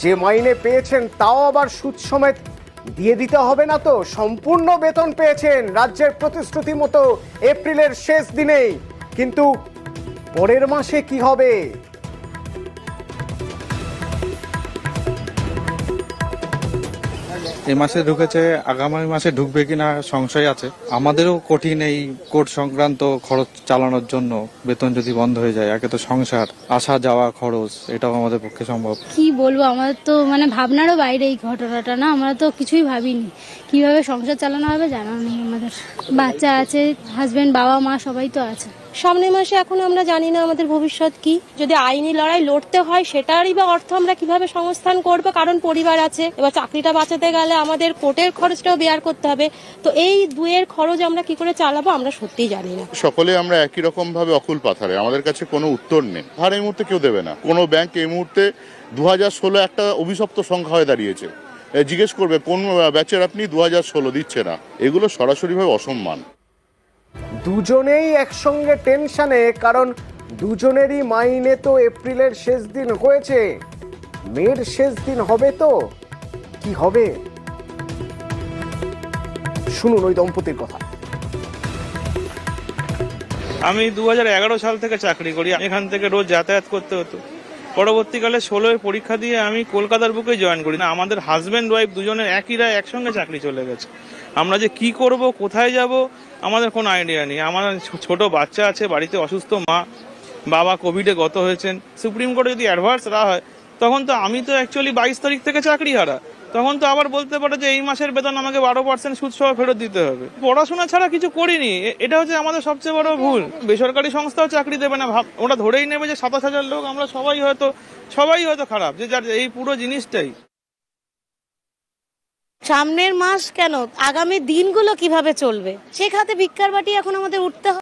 যে মাইনে পেয়েছেন তাও আবার সুদ সমেত দিয়ে দিতে হবে না তো? সম্পূর্ণ বেতন পেয়েছেন রাজ্যের প্রতিশ্রুতি মতো এপ্রিলের শেষ দিনেই, কিন্তু পরের মাসে কি হবে? এই মাসে ঢুকেছে, আগামী মাসে ঢুকবে কিনা সংশয় আছে। আমাদেরও কঠিন এই কোর্ট সংক্রান্ত খরচ চালানোর জন্য। বেতন যদি বন্ধ হয়ে যায়, একে তো সংসার, আসা যাওয়া খরচ, এটাও আমাদের পক্ষে সম্ভব। কি বলবো, আমাদের তো ভাবনারও বাইরে এই ঘটনাটা। না, আমরা তো কিছুই ভাবিনি কিভাবে সংসার চালানো হবে, জানা নেই আমাদের। বাচ্চা আছে, হাজবেন্ড, বাবা মা সবাই তো আছে। সামনের মাসে এখন আমরা জানি না আমাদের ভবিষ্যৎ কি। যদি আইনি লড়াই লড়তে হয়, সেটারই বা অর্থ আমরা কিভাবে সংস্থান করব? কারণ পরিবার আছে, এবার চাকরিটা বাঁচাতে গেলে আমাদের কোর্টের খরচটাও বেয়ার করতে হবে। তো এই দুয়ের খরচ আমরা কি করে চালাবো আমরা সত্যিই জানি না। সকলে আমরা একই রকম ভাবে অকুল পাথারে, আমাদের কাছে কোনো উত্তর নেই। আর এই মুহূর্তে কেউ দেবে না, কোনো ব্যাংক এই মুহূর্তে 2016 একটা অভিশপ্ত সংখ্যা হয়ে দাঁড়িয়েছে। জিজ্ঞেস করবে কোন ব্যাচের আপনি, 2016 দিচ্ছে না। এগুলো সরাসরিভাবে অসম্মান। দুজনেই একসঙ্গে টেনশনে, কারণ দুজনেরই মাইনে তো এপ্রিলের শেষ দিন হয়েছে। মের শেষ দিন হবে তো কি হবে? শুনুন ওই দম্পতির কথা। আমি 2011 সাল থেকে চাকরি করি, এখান থেকে রোজ যাতায়াত করতে হতো। পরবর্তীকালে 16 পরীক্ষা দিয়ে আমি কলকাতার বুকে জয়েন করি। না, আমাদের হাজব্যান্ড ওয়াইফ দুজনের একই রায় একসঙ্গে চাকরি চলে গেছে। আমরা যে কি করব, কোথায় যাব, আমাদের কোনো আইডিয়া নেই। আমার ছোট বাচ্চা আছে, বাড়িতে অসুস্থ মা, বাবা কোভিডে গত হয়েছেন। সুপ্রিম কোর্টে যদি অ্যাডভার্স রায় হয়, তখন তো আমি তো অ্যাকচুয়ালি 22 তারিখ থেকে চাকরি হারা। তখন তো আবার বলতে পারে যে এই মাসের বেতন আমাকে 12% সুদ সহ ফেরত দিতে হবে। পড়াশোনা ছাড়া কিছু করিনি, এটা হচ্ছে আমাদের সবচেয়ে বড় ভুল। বেসরকারি সংস্থাও চাকরি দেবে না, ওরা ধরেই নেবে যে 27,000 লোক আমরা সবাই হয়তো খারাপ, যে যার এই পুরো জিনিসটাই। সামনের মাস কেন, আগামী দিনগুলো কিভাবে চলবে, সে খাতে ভিক্ষার বাটি এখন আমাদের উঠতে হবে।